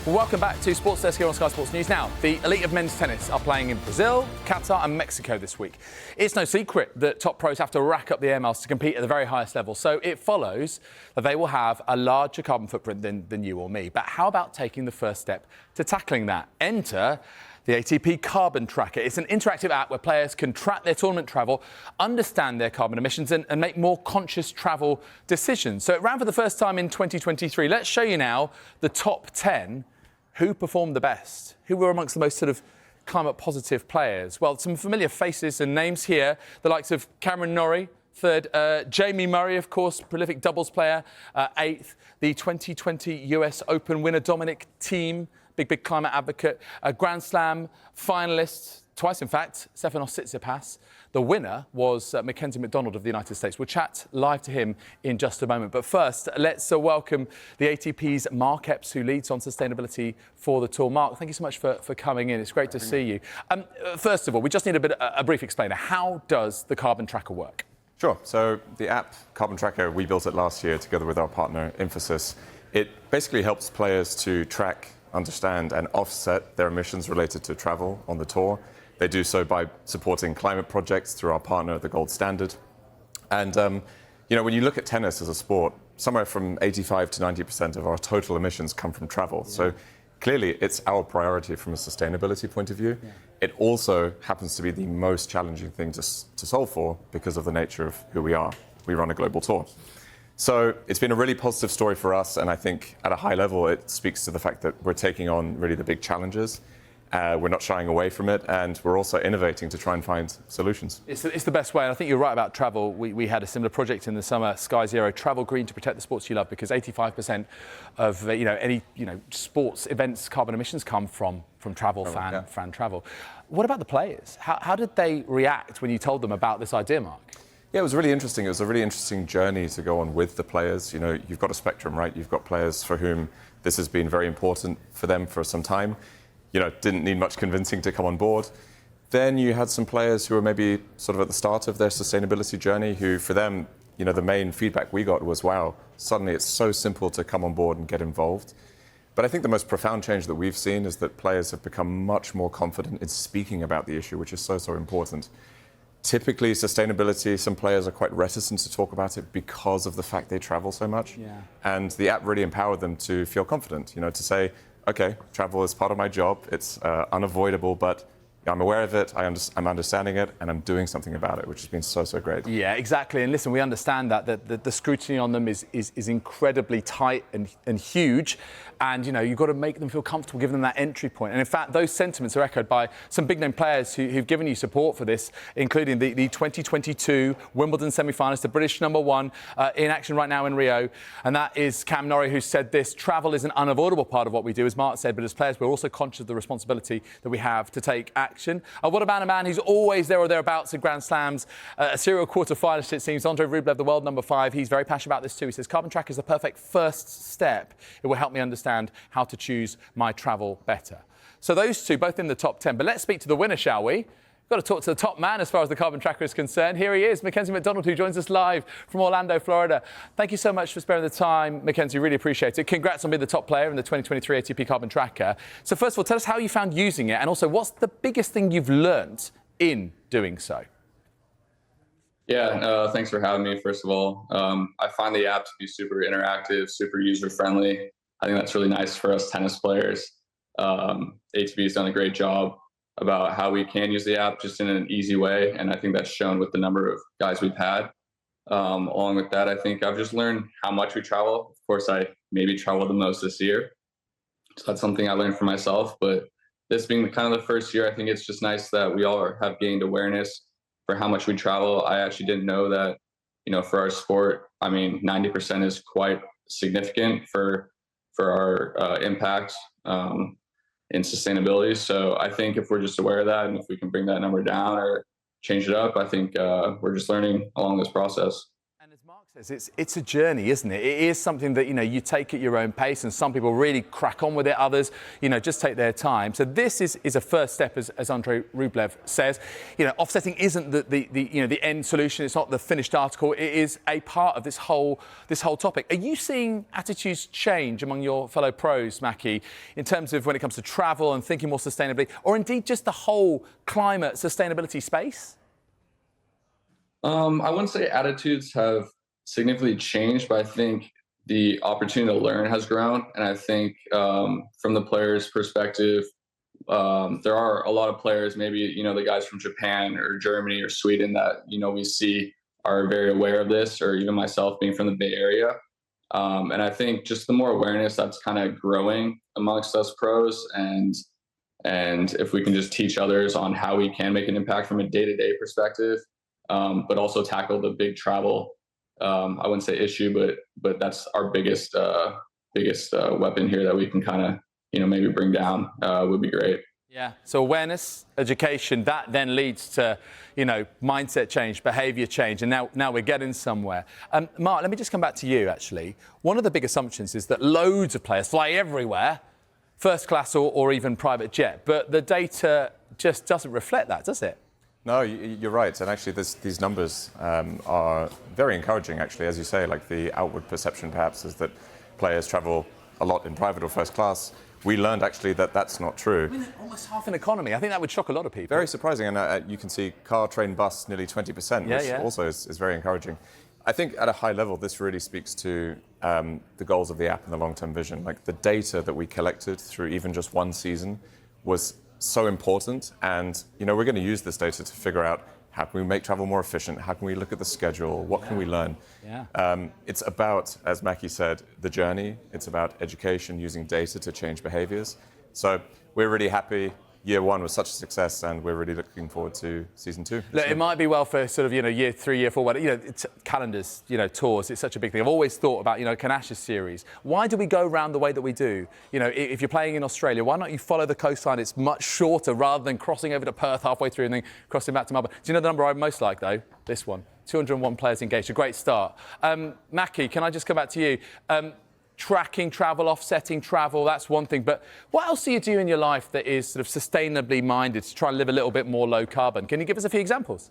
Well, welcome back to Sports Desk here on Sky Sports News. Now, the elite of men's tennis are playing in Brazil, Qatar and Mexico this week. It's no secret that top pros have to rack up the air miles to compete at the very highest level, so it follows that they will have a larger carbon footprint than you or me. But how about taking the first step to tackling that? Enter the ATP Carbon Tracker. It's an interactive app where players can track their tournament travel, understand their carbon emissions and make more conscious travel decisions. So it ran for the first time in 2023. Let's show you now the top 10 who performed the best, who were amongst the most sort of climate positive players. Well, some familiar faces and names here, the likes of Cameron Norrie, third, Jamie Murray, of course, prolific doubles player, eighth, the 2020 US Open winner Dominic Thiem, big climate advocate, a Grand Slam finalist, twice in fact, Stefanos Tsitsipas. The winner was Mackenzie McDonald of the United States. We'll chat live to him in just a moment. But first, let's welcome the ATP's Mark Epps, who leads on sustainability for the tour. Mark, thank you so much for coming in. It's great to see you. First of all, we just need a brief explainer. How does the Carbon Tracker work? Sure. So the app Carbon Tracker, we built it last year together with our partner Infosys. It basically helps players to track, understand and offset their emissions related to travel on the tour. They do so by supporting climate projects through our partner, the Gold Standard. And, when you look at tennis as a sport, somewhere from 85 to 90% of our total emissions come from travel. Yeah. So clearly it's our priority from a sustainability point of view. Yeah. It also happens to be the most challenging thing to solve for because of the nature of who we are. We run a global tour. So it's been a really positive story for us, and I think at a high level it speaks to the fact that we're taking on really the big challenges. We're not shying away from it, and we're also innovating to try and find solutions. It's the best way, and I think you're right about travel. We had a similar project in the summer, Sky Zero, Travel Green, to protect the sports you love, because 85% of any sports events carbon emissions come from travel, fan travel. What about the players? How did they react when you told them about this idea, Mark? Yeah, it was really interesting. It was a really interesting journey to go on with the players. You've got a spectrum, right? You've got players for whom this has been very important for them for some time. Didn't need much convincing to come on board. Then you had some players who were maybe sort of at the start of their sustainability journey who, for them, the main feedback we got was, wow, suddenly it's so simple to come on board and get involved. But I think the most profound change that we've seen is that players have become much more confident in speaking about the issue, which is so important. Typically, sustainability, some players are quite reticent to talk about it because of the fact they travel so much. Yeah. And the app really empowered them to feel confident, to say, okay, travel is part of my job. It's unavoidable, but I'm aware of it, I'm understanding it, and I'm doing something about it, which has been so great. Yeah, exactly. And listen, we understand that the scrutiny on them is incredibly tight and huge. And, you've got to make them feel comfortable, give them that entry point. And in fact, those sentiments are echoed by some big-name players who've given you support for this, including the 2022 Wimbledon semi-finalist, the British #1, in action right now in Rio. And that is Cam Norrie, who said this: travel is an unavoidable part of what we do, as Mark said, but as players, we're also conscious of the responsibility that we have to take action. What about a man who's always there or thereabouts at Grand Slams, a serial quarter-finalist, it seems, Andre Rublev, the world #5. He's very passionate about this too. He says, Carbon Tracker is the perfect first step. It will help me understand how to choose my travel better. So those two, both in the top 10. But let's speak to the winner, shall we? We've got to talk to the top man as far as the Carbon Tracker is concerned. Here he is, Mackenzie McDonald, who joins us live from Orlando, Florida. Thank you so much for sparing the time, Mackenzie. Really appreciate it. Congrats on being the top player in the 2023 ATP Carbon Tracker. So first of all, tell us how you found using it, and also what's the biggest thing you've learned in doing so? Yeah, thanks for having me, first of all. I find the app to be super interactive, super user-friendly. I think that's really nice for us tennis players. ATP has done a great job about how we can use the app just in an easy way, and I think that's shown with the number of guys we've had. Along with that, I think I've just learned how much we travel. Of course, I maybe traveled the most this year, so that's something I learned for myself. But this being kind of the first year, I think it's just nice that we all have gained awareness for how much we travel. I actually didn't know that, for our sport, 90% is quite significant for our impact in sustainability. So I think if we're just aware of that, and if we can bring that number down or change it up, I think we're just learning along this process. And as Mark It's a journey, isn't it? It is something that, you take at your own pace, and some people really crack on with it. Others, just take their time. So this is a first step, as Andrei Rublev says. Offsetting isn't the end solution. It's not the finished article. It is a part of this whole topic. Are you seeing attitudes change among your fellow pros, Mackie, in terms of when it comes to travel and thinking more sustainably, or indeed just the whole climate sustainability space? I wouldn't say attitudes have significantly changed, but I think the opportunity to learn has grown. And I think from the players' perspective, there are a lot of players, maybe, the guys from Japan or Germany or Sweden that, we see are very aware of this, or even myself being from the Bay Area. And I think just the more awareness that's kind of growing amongst us pros, and if we can just teach others on how we can make an impact from a day-to-day perspective, but also tackle the big travel, I wouldn't say issue, but that's our biggest weapon here that we can kind of, maybe bring down, would be great. Yeah. So awareness, education, that then leads to, mindset change, behaviour change, and now we're getting somewhere. Mark, let me just come back to you, actually. One of the big assumptions is that loads of players fly everywhere, first class or even private jet, but the data just doesn't reflect that, does it? No, you're right. And actually, these numbers are very encouraging, actually. As you say, like the outward perception, perhaps, is that players travel a lot in private or first class. We learned, actually, that that's not true. I mean, almost half an economy. I think that would shock a lot of people. Very surprising. And you can see car, train, bus, nearly 20%, which also is very encouraging. I think at a high level, this really speaks to the goals of the app and the long-term vision. Like the data that we collected through even just one season was so important, and we're going to use this data to figure out how can we make travel more efficient, how can we look at the schedule, what can we learn. It's about, as Mackie said, the journey. It's about education, using data to change behaviors. So we're really happy. Year one was such a success, and we're really looking forward to season 2. Look, it might be well for sort of, year 3, year 4, it's calendars, tours, it's such a big thing. I've always thought about, Kanash's series. Why do we go around the way that we do? If you're playing in Australia, why not you follow the coastline? It's much shorter rather than crossing over to Perth halfway through and then crossing back to Melbourne. Do you know the number I most like, though? This one. 201 players engaged. A great start. Mackie, can I just come back to you? Tracking travel, offsetting travel, that's one thing. But what else do you do in your life that is sort of sustainably minded to try and live a little bit more low carbon? Can you give us a few examples?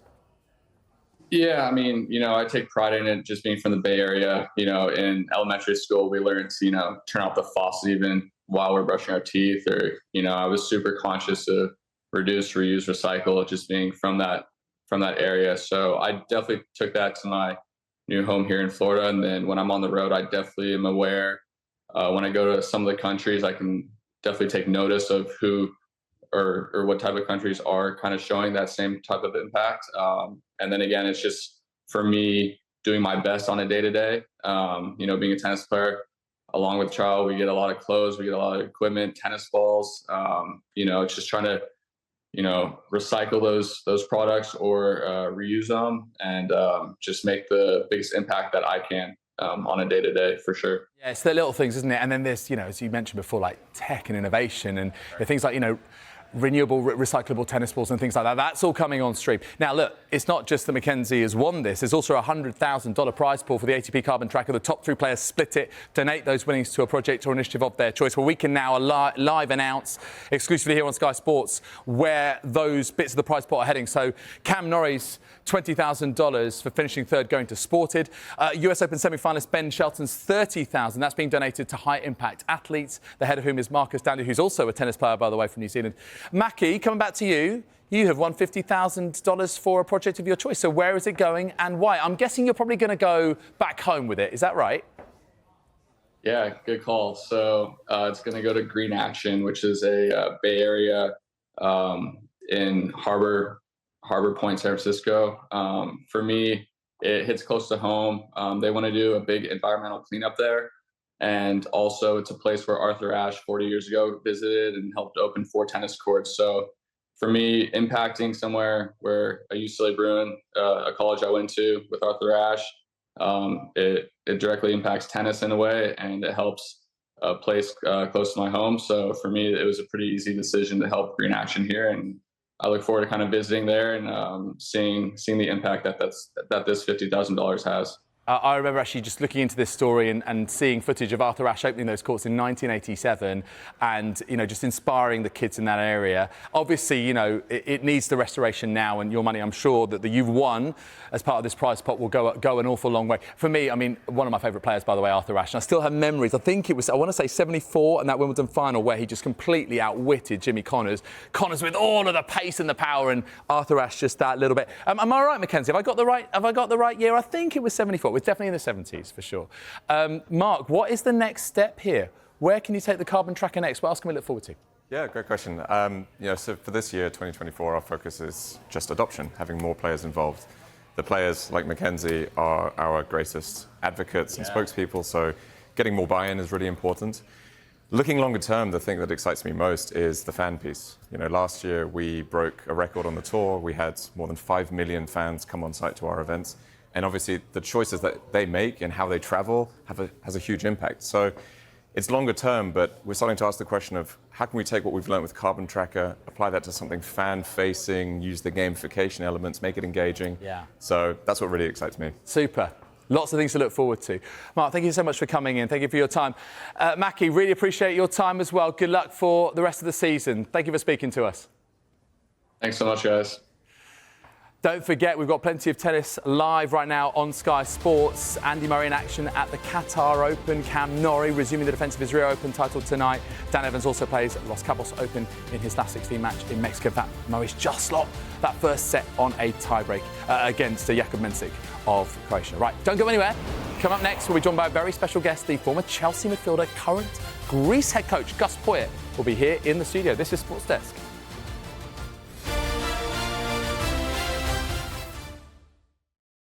Yeah, I mean, I take pride in it just being from the Bay Area. In elementary school, we learned to, turn off the faucet even while we're brushing our teeth. Or, I was super conscious of reduce, reuse, recycle, just being from that area. So I definitely took that to my new home here in Florida. And then when I'm on the road, I definitely am aware. When I go to some of the countries, I can definitely take notice of who or what type of countries are kind of showing that same type of impact. And then again, it's just for me doing my best on a day-to-day. Being a tennis player, along with Charles, we get a lot of clothes, we get a lot of equipment, tennis balls. It's just trying to recycle those products or reuse them, and just make the biggest impact that I can on a day-to-day, for sure. Yeah, it's the little things, isn't it? And then there's, as you mentioned before, like tech and innovation and things like, renewable, recyclable tennis balls and things like that. That's all coming on stream. Now, look, it's not just that Mackenzie has won this. There's also a $100,000 prize pool for the ATP Carbon Tracker. The top 3 players split it, donate those winnings to a project or initiative of their choice, where we can now live announce exclusively here on Sky Sports where those bits of the prize pot are heading. So Cam Norrie's $20,000 for finishing third going to Sported. US Open semi-finalist Ben Shelton's $30,000. That's being donated to high-impact athletes, the head of whom is Marcus Dandy, who's also a tennis player, by the way, from New Zealand. Mackie, coming back to you, you have won $50,000 for a project of your choice. So where is it going and why? I'm guessing you're probably going to go back home with it. Is that right? Yeah, good call. So it's going to go to Green Action, which is a Bay Area in Harbor Point, San Francisco. For me, it hits close to home. They want to do a big environmental cleanup there. And also it's a place where Arthur Ashe 40 years ago visited and helped open 4 tennis courts. So for me, impacting somewhere where a UCLA Bruin, a college I went to with Arthur Ashe, it directly impacts tennis in a way, and it helps a place close to my home. So for me, it was a pretty easy decision to help Green Action here. And I look forward to kind of visiting there and seeing the impact that this $50,000 has. I remember actually just looking into this story and seeing footage of Arthur Ashe opening those courts in 1987 and, just inspiring the kids in that area. Obviously, it needs the restoration now, and your money, I'm sure, that you've won as part of this prize pot will go an awful long way. For me, one of my favourite players, by the way, Arthur Ashe, and I still have memories. I think it was, I want to say 74 and that Wimbledon final where he just completely outwitted Jimmy Connors. Connors with all of the pace and the power, and Arthur Ashe just that little bit. Am I right, Mackenzie? Have I got the right year? I think it was 74. It's definitely in the 70s, for sure. Mark, what is the next step here? Where can you take the Carbon Tracker next? What else can we look forward to? Yeah, great question. So for this year, 2024, our focus is just adoption, having more players involved. The players, like Mackenzie, are our greatest advocates and spokespeople, so getting more buy-in is really important. Looking longer term, the thing that excites me most is the fan piece. Last year we broke a record on the tour. We had more than 5 million fans come on site to our events. And obviously the choices that they make and how they travel has a huge impact. So it's longer term, but we're starting to ask the question of how can we take what we've learned with Carbon Tracker, apply that to something fan-facing, use the gamification elements, make it engaging. Yeah. So that's what really excites me. Super. Lots of things to look forward to. Mark, thank you so much for coming in. Thank you for your time. Mackie, really appreciate your time as well. Good luck for the rest of the season. Thank you for speaking to us. Thanks so much, guys. Don't forget, we've got plenty of tennis live right now on Sky Sports. Andy Murray in action at the Qatar Open. Cam Norrie resuming the defence of his Rio Open title tonight. Dan Evans also plays Los Cabos Open in his last 16 match in Mexico. In fact, Murray's just lost that first set on a tiebreak against Jakub Mensik of Croatia. Right, don't go anywhere. Come up next, we'll be joined by a very special guest, the former Chelsea midfielder, current Greece head coach Gus Poyet will be here in the studio. This is Sports Desk.